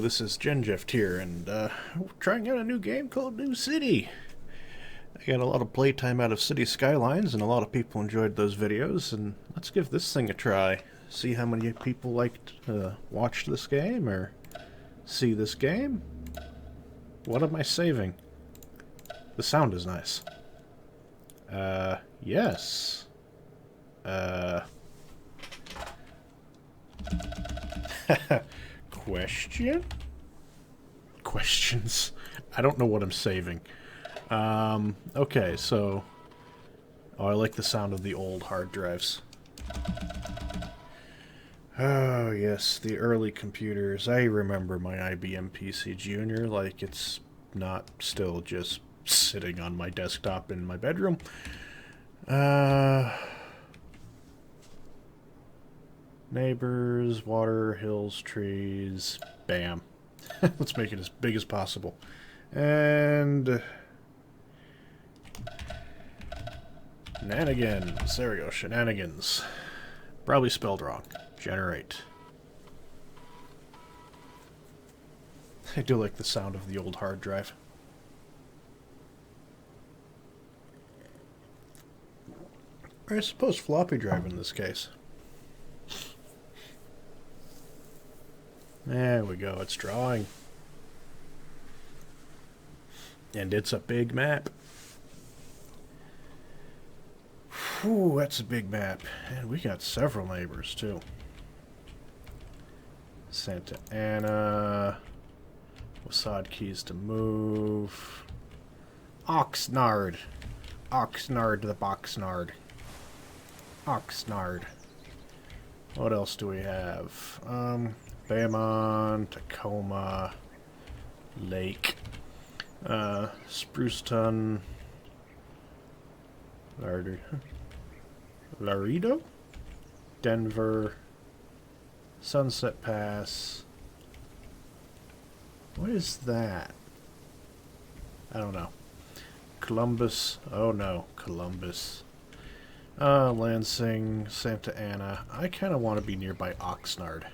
this is Gengift here, and we're trying out a new game called New City. I got a lot of playtime out of City Skylines, and a lot of people enjoyed those videos, and let's give this thing a try. See how many people liked watch this game, or see this game. What am I saving? The sound is nice. Yes. Question? Questions? I don't know what I'm saving. Okay, so... Oh, I like the sound of the old hard drives. Oh, yes, the early computers. I remember my IBM PC Junior like it's not still just sitting on my desktop in my bedroom. Neighbors, water, hills, trees. Bam. Let's make it as big as possible. And... Shenanigans. There we go. Shenanigans. Probably spelled wrong. Generate. I do like the sound of the old hard drive. Or I suppose floppy drive in this case. There we go, it's drawing. And it's a big map. Whew, that's a big map. And we got several neighbors, too. Santa Ana. Wasad keys to move. Oxnard. Oxnard the Boxnard. Oxnard. What else do we have? Bayamon, Tacoma, Lake, Spruceton, Laredo, Denver, Sunset Pass. What is that? I don't know. Columbus. Oh no, Columbus. Lansing, Santa Ana. I kind of want to be nearby Oxnard.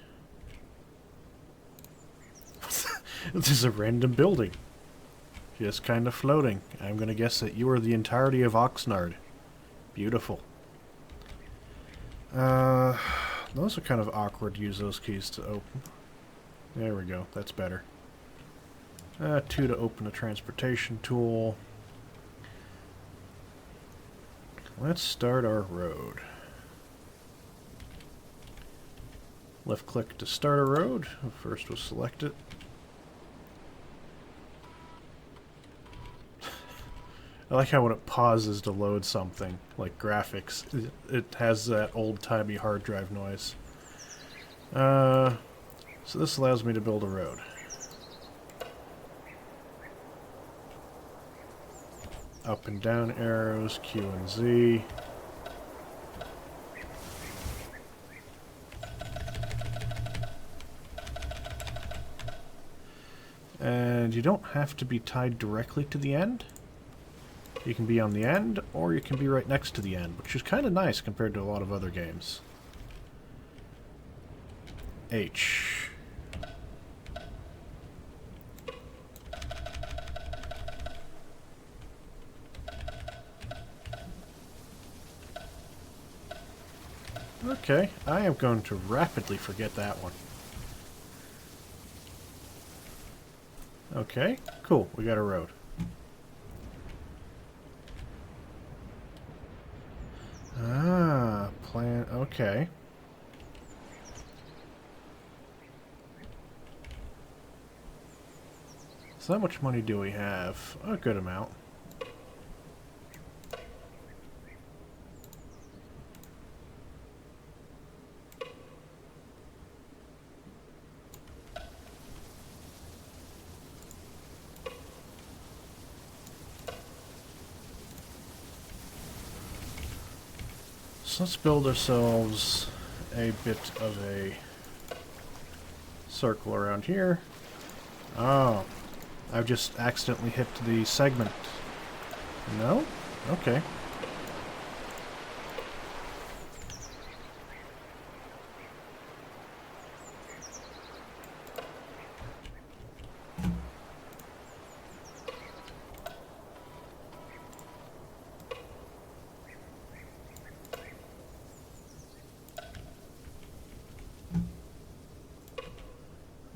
This is a random building. Just kind of floating. I'm going to guess that you are the entirety of Oxnard. Beautiful. Those are kind of awkward to use those keys to open. There we go. That's better. 2 to open a transportation tool. Let's start our road. Left click to start a road. First we'll select it. I like how when it pauses to load something, like graphics, it has that old-timey hard drive noise. So this allows me to build a road. Up and down arrows, Q and Z. And you don't have to be tied directly to the end. You can be on the end, or you can be right next to the end, which is kind of nice compared to a lot of other games. H. Okay, I am going to rapidly forget that one. Okay, cool, we got a road. Ah, plan, okay. So how much money do we have? A good amount. So let's build ourselves a bit of a circle around here. Oh, I've just accidentally hit the segment. No? Okay.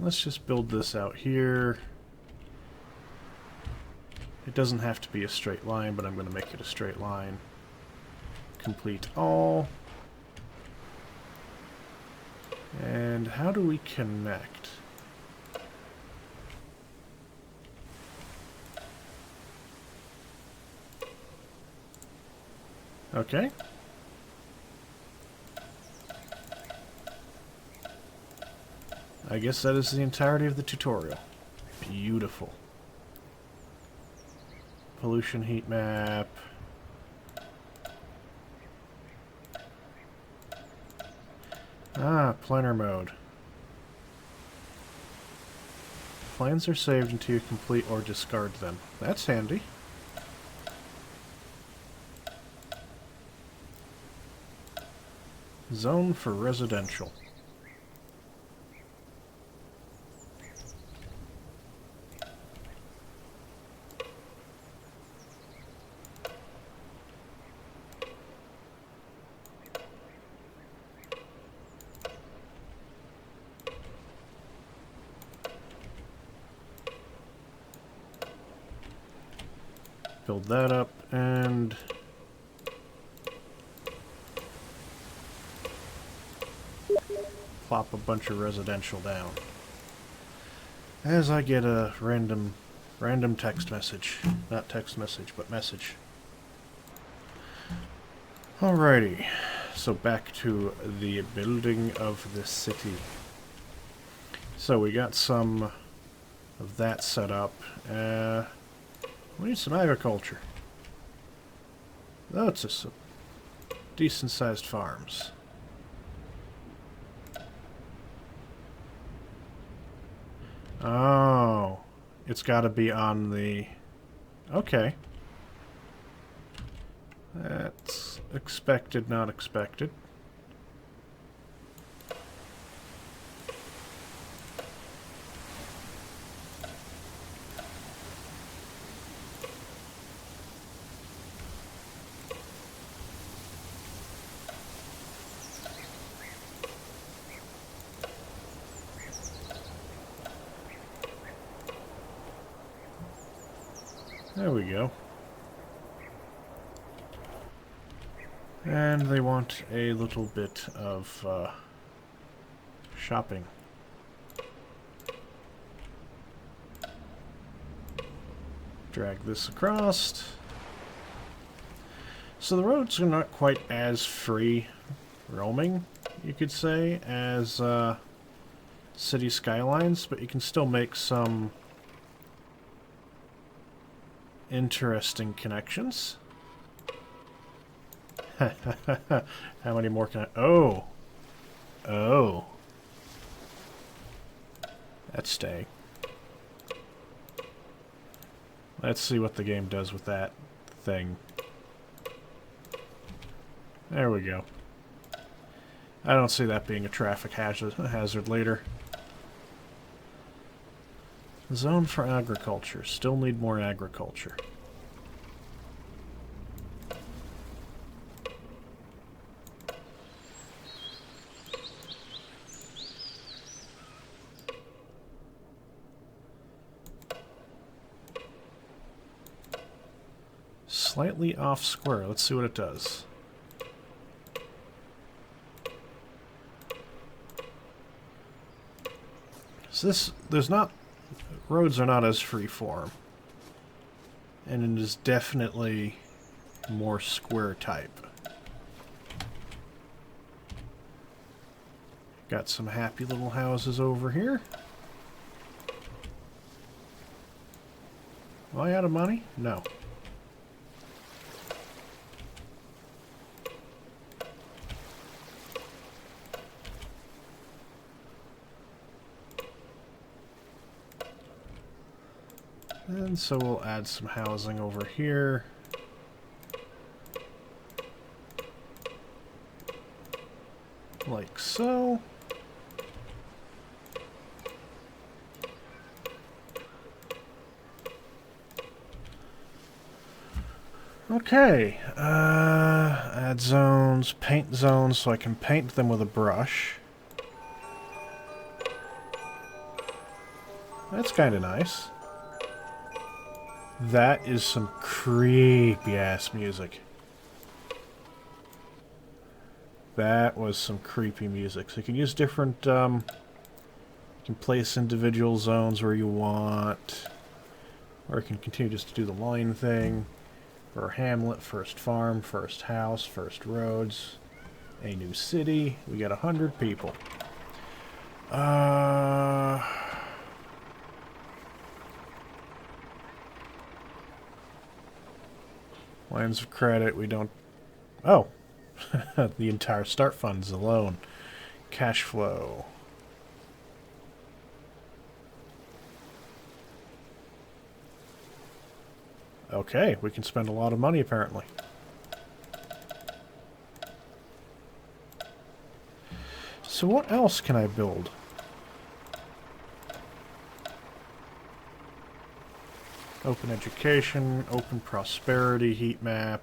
let's just build this out here. It doesn't have to be a straight line, but I'm going to make it a straight line. Complete all. And how do we connect? Okay. I guess that is the entirety of the tutorial. Beautiful. Pollution heat map. Ah, planner mode. Plans are saved until you complete or discard them. That's handy. Zone for residential. Build that up and plop a bunch of residential down. As I get a random text message. Not text message, but message. Alrighty. So back to the building of the city. So we got some of that set up. We need some agriculture. Oh, it's just some decent-sized farms. Oh, it's got to be on the... Okay. That's expected, not expected. There we go. And they want a little bit of shopping. Drag this across. So the roads are not quite as free roaming, you could say, as city skylines, but you can still make some interesting connections. How many more can I... Oh! Oh! That's staying. Let's see what the game does with that thing. There we go. I don't see that being a traffic hazard later. Zone for agriculture. Still need more agriculture. Slightly off square. Let's see what it does. So there's not... Roads are not as freeform. And it is definitely more square type. Got some happy little houses over here. Am I out of money? No. And so we'll add some housing over here. Like so. Okay. Add zones, paint zones so I can paint them with a brush. That's kind of nice. That is some creepy-ass music. That was some creepy music. So you can use different, you can place individual zones where you want, or you can continue just to do the line thing. For hamlet, first farm, first house, first roads, a new city. We got 100 people. Lines of credit, we don't... Oh! The entire start funds alone. Cash flow. Okay, we can spend a lot of money apparently. So what else can I build? Open education, open prosperity, heat map.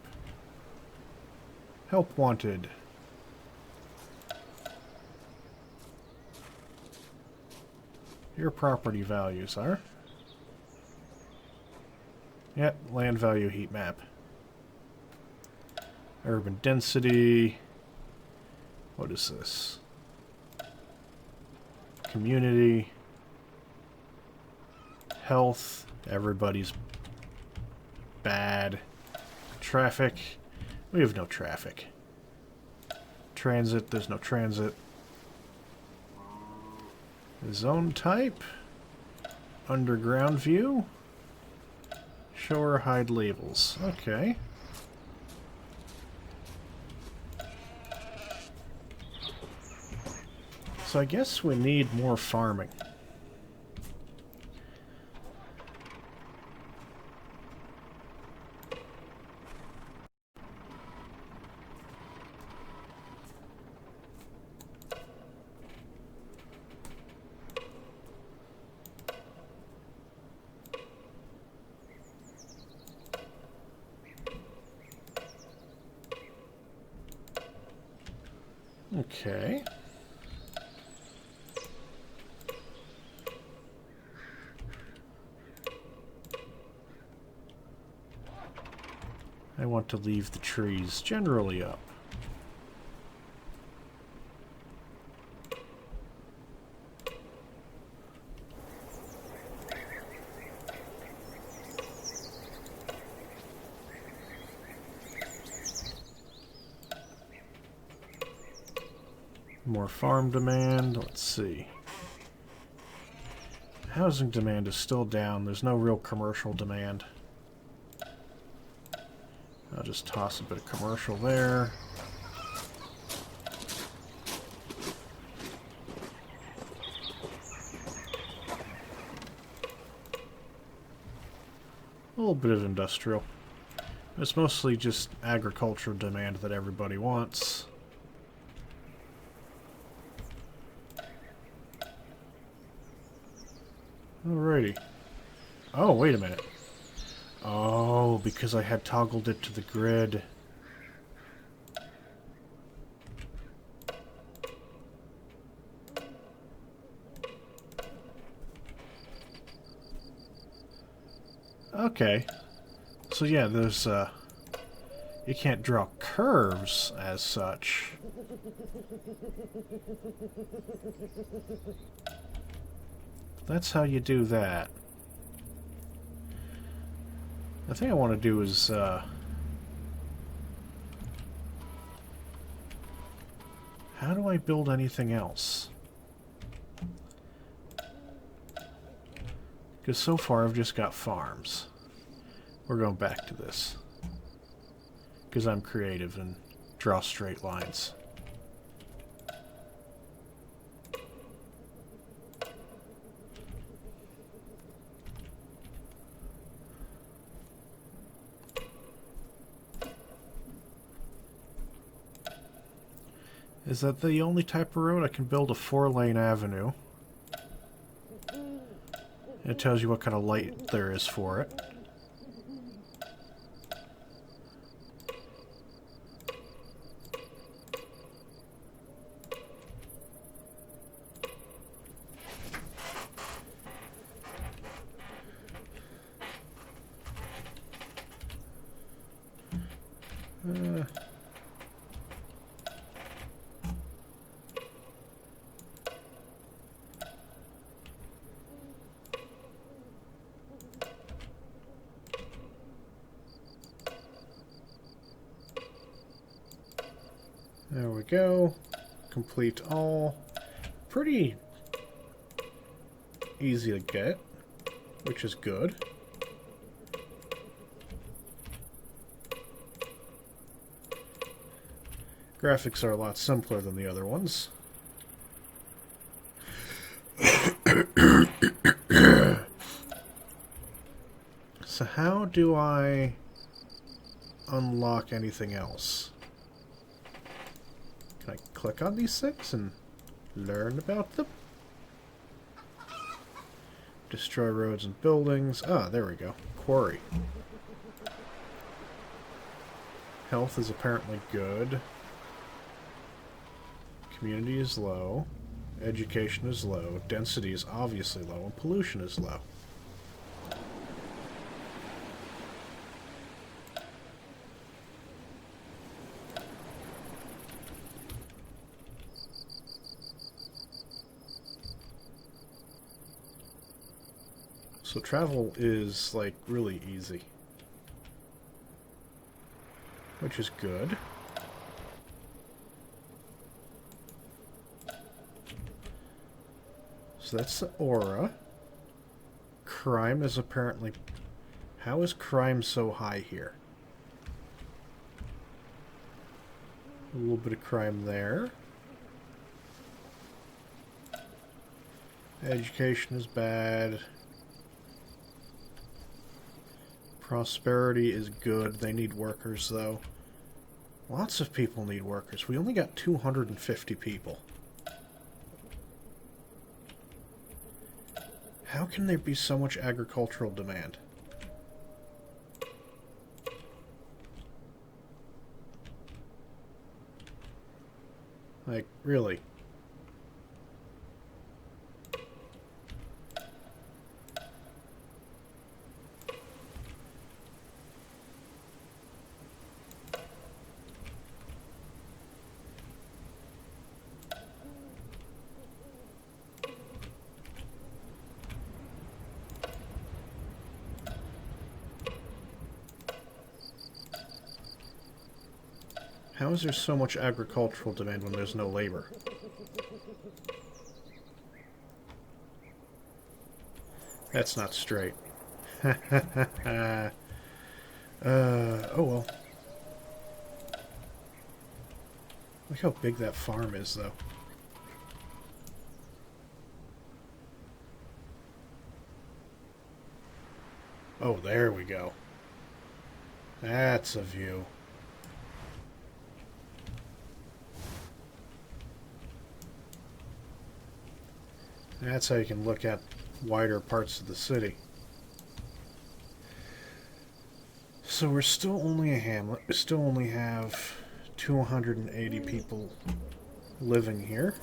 Help wanted. Your property values are? Yep, land value heat map. Urban density. What is this? Community. Health. Everybody's bad. Traffic. We have no traffic. Transit. There's no transit. Zone type. Underground view. Show or hide labels. Okay. So I guess we need more farming. Okay. I want to leave the trees generally up. More farm demand. Let's see. Housing demand is still down. There's no real commercial demand. I'll just toss a bit of commercial there. A little bit of industrial. It's mostly just agricultural demand that everybody wants. Alrighty. Oh, wait a minute. Oh, because I had toggled it to the grid. Okay. So yeah, there's, you can't draw curves as such. That's how you do that. The thing I want to do is, how do I build anything else? Because so far I've just got farms. We're going back to this. Because I'm creative and draw straight lines. Is that the only type of road? I can build a 4-lane avenue. It tells you what kind of light there is for it. There we go. Complete all. Pretty easy to get, which is good. Graphics are a lot simpler than the other ones. So how do I unlock anything else? Can I click on these things and learn about them? Destroy roads and buildings. Ah, there we go. Quarry. Health is apparently good. Community is low. Education is low. Density is obviously low. And pollution is low. So travel is, like, really easy. Which is good. So that's the aura. Crime is apparently... How is crime so high here? A little bit of crime there. Education is bad. Prosperity is good. They need workers, though. Lots of people need workers. We only got 250 people. How can there be so much agricultural demand? Like, really? How is there so much agricultural demand when there's no labor? That's not straight. Oh well. Look how big that farm is, though. Oh, there we go. That's a view. That's how you can look at wider parts of the city. So we're still only a hamlet. We still only have 280 people living here.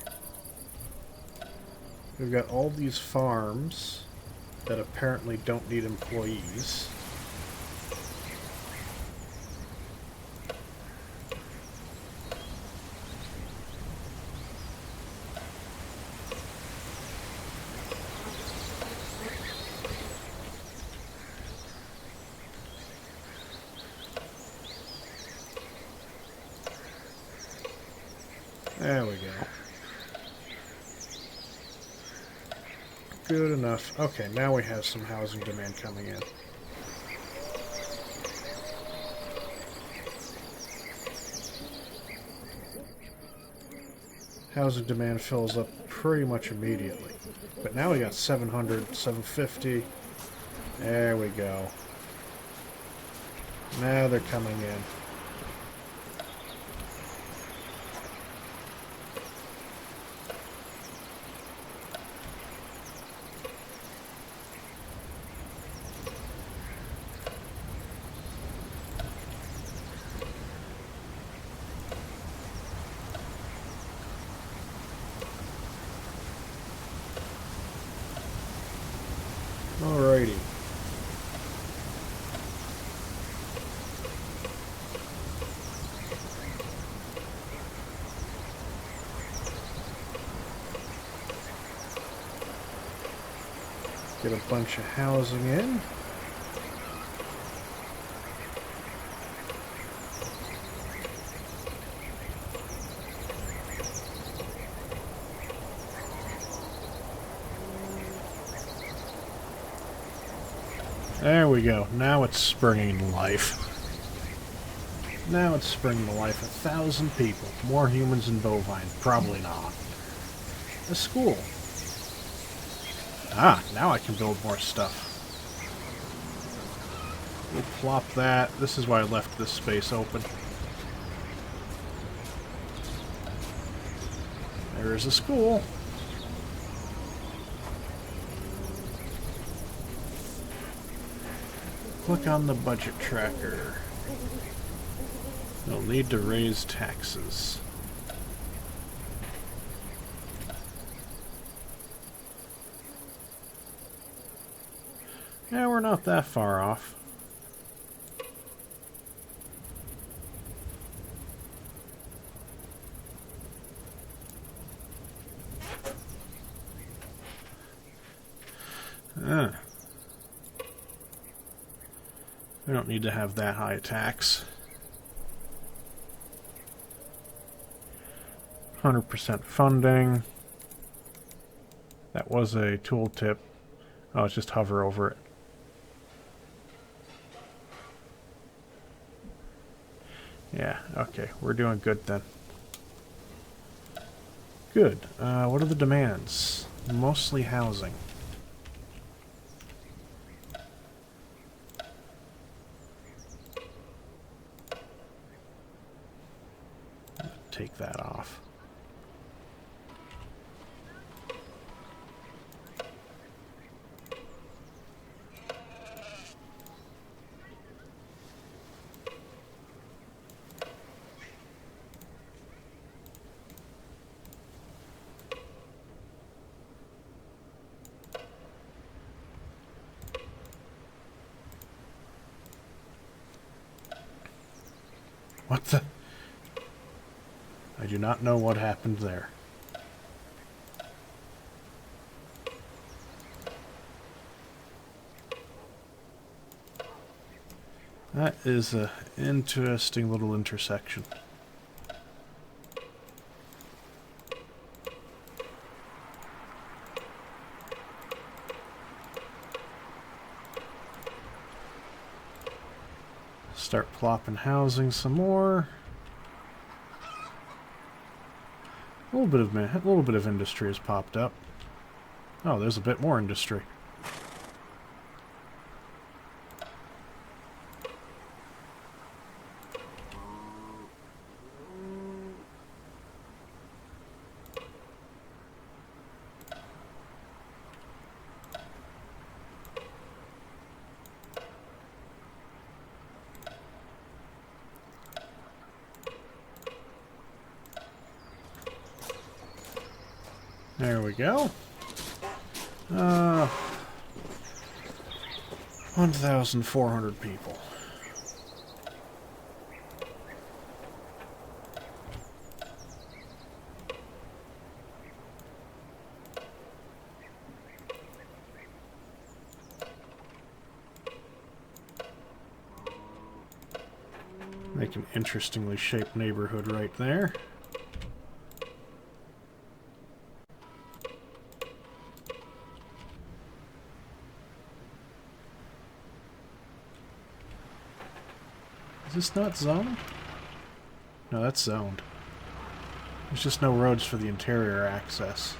We've got all these farms that apparently don't need employees. There we go. Good enough. Okay, now we have some housing demand coming in. Housing demand fills up pretty much immediately. But now we got 700, 750. There we go. Now they're coming in. Alrighty. Get a bunch of housing in. There we go. Now it's springing life. Now it's springing to life. 1,000 people. More humans than bovine. Probably not. A school. Ah, now I can build more stuff. We'll plop that. This is why I left this space open. There is a school. Click on the budget tracker. You'll need to raise taxes. Yeah, we're not that far off. We don't need to have that high a tax. 100% funding. That was a tooltip. Oh, it's just hover over it. Yeah, okay, we're doing good then. Good. What are the demands? Mostly housing. Take that off. What the? I do not know what happened there. That is an interesting little intersection. Start plopping housing some more. A little bit of industry has popped up. Oh, there's a bit more industry. There we go. 1,400 people. Make an interestingly shaped neighborhood right there. Is this not zoned? No, that's zoned. There's just no roads for the interior access.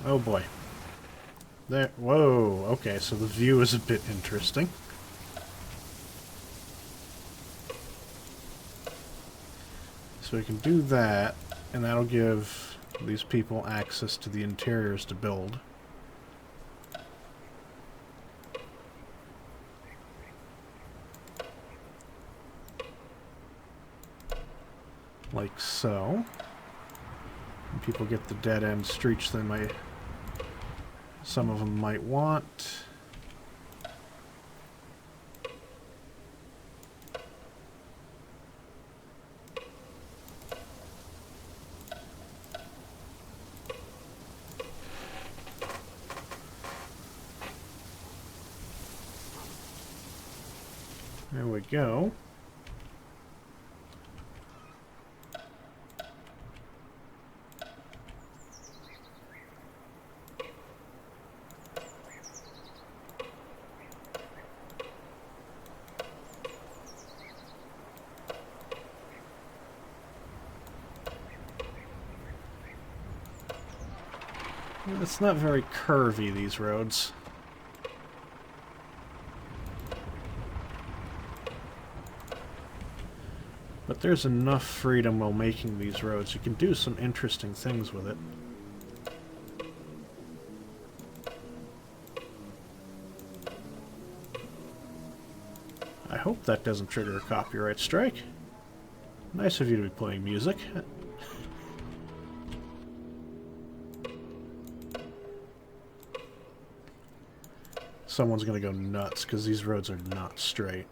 Oh boy. There. Whoa. Okay, so the view is a bit interesting. So we can do that, and that'll give these people access to the interiors to build. Like so. And people get the dead-end streets they might... some of them might want. There we go. It's not very curvy, these roads. But there's enough freedom while making these roads. You can do some interesting things with it. I hope that doesn't trigger a copyright strike. Nice of you to be playing music. Someone's gonna go nuts because these roads are not straight.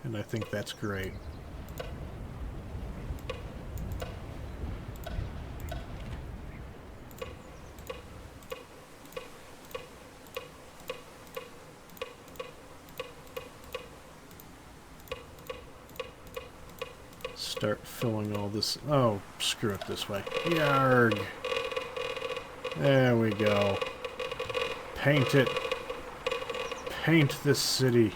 And I think that's great. Start filling all this. Oh, screw it this way. Yarg. There we go. Paint it. Paint this city.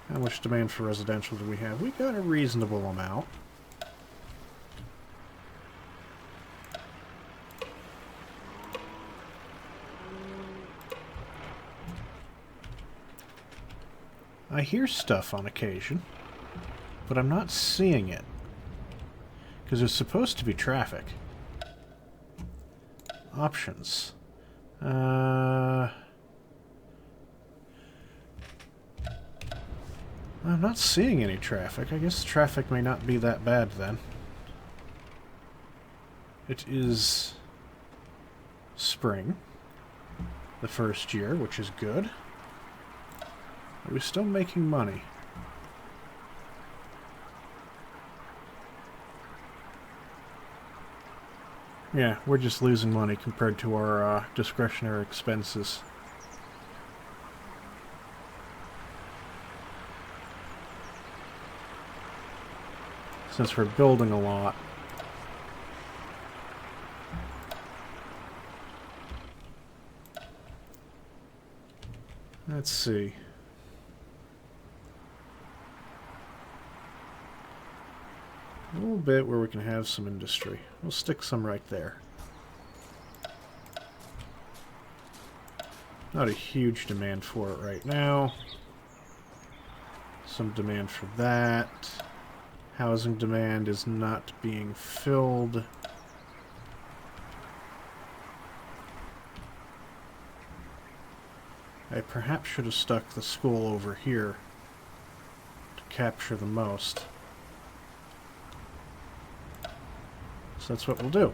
How much demand for residential do we have? We got a reasonable amount. I hear stuff on occasion, but I'm not seeing it. Because there's supposed to be traffic. Options. I'm not seeing any traffic. I guess traffic may not be that bad then. It is spring. The first year, which is good. Are we still making money? Yeah, we're just losing money compared to our discretionary expenses. Since we're building a lot. Let's see. A little bit where we can have some industry. We'll stick some right there. Not a huge demand for it right now. Some demand for that. Housing demand is not being filled. I perhaps should have stuck the school over here to capture the most. So that's what we'll do.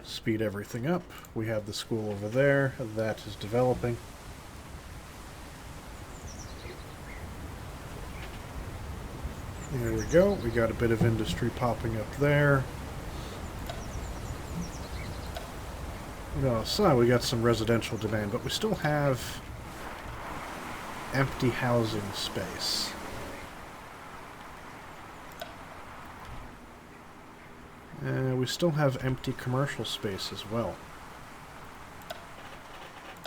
Speed everything up. We have the school over there. That is developing. There we go. We got a bit of industry popping up there. No, so we got some residential demand, but we still have empty housing space. We still have empty commercial space as well.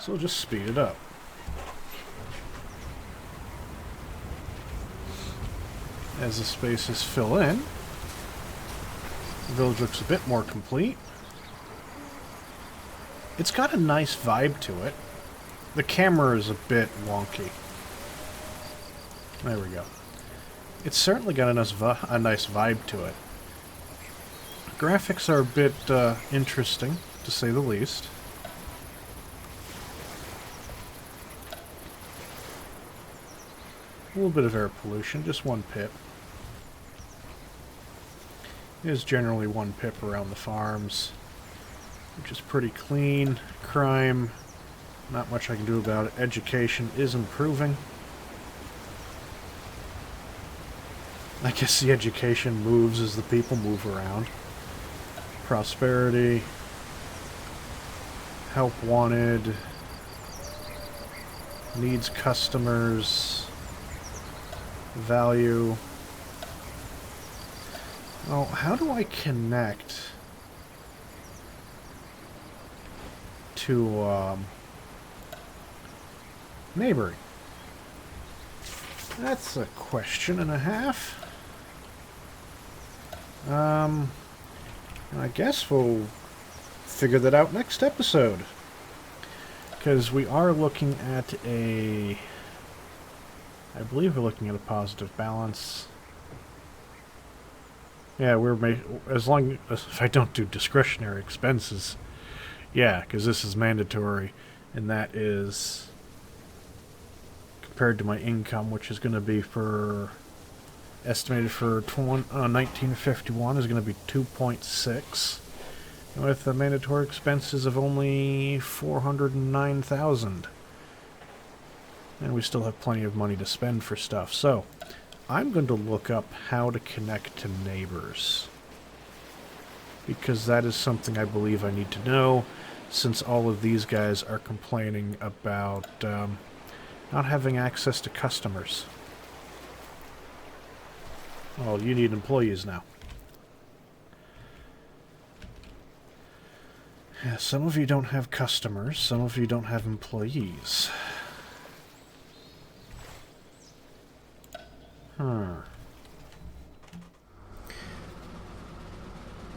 So we'll just speed it up. As the spaces fill in, the village looks a bit more complete. It's got a nice vibe to it. The camera is a bit wonky. There we go. It's certainly got a nice vibe to it. Graphics are a bit interesting, to say the least. A little bit of air pollution, just 1 pip. There's generally 1 pip around the farms, which is pretty clean. Crime, not much I can do about it. Education is improving. I guess the education moves as the people move around. Prosperity, help wanted, Needs, customers, value. Oh, how do I connect to neighboring? That's a question and a half. I guess we'll figure that out next episode. Because we are looking at I believe we're looking at a positive balance. Yeah, as long as if I don't do discretionary expenses. Yeah, because this is mandatory, and that is compared to my income, which is going to be estimated for 1951 is going to be 2.6, with the mandatory expenses of only 409,000, and we still have plenty of money to spend for stuff. So I'm going to look up how to connect to neighbors, because that is something I believe I need to know, since all of these guys are complaining about not having access to customers. Well, you need employees now. Yeah, some of you don't have customers, some of you don't have employees.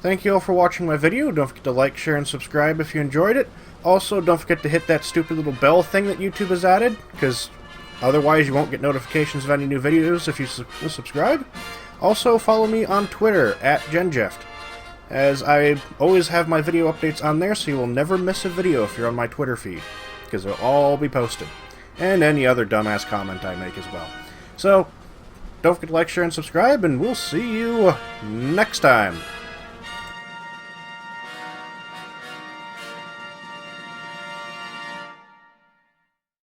Thank you all for watching my video. Don't forget to like, share, and subscribe if you enjoyed it. Also, don't forget to hit that stupid little bell thing that YouTube has added, because otherwise you won't get notifications of any new videos if you subscribe. Also, follow me on Twitter, @GenJeft, as I always have my video updates on there, so you will never miss a video if you're on my Twitter feed, because they'll all be posted. And any other dumbass comment I make as well. So, don't forget to like, share, and subscribe, and we'll see you next time.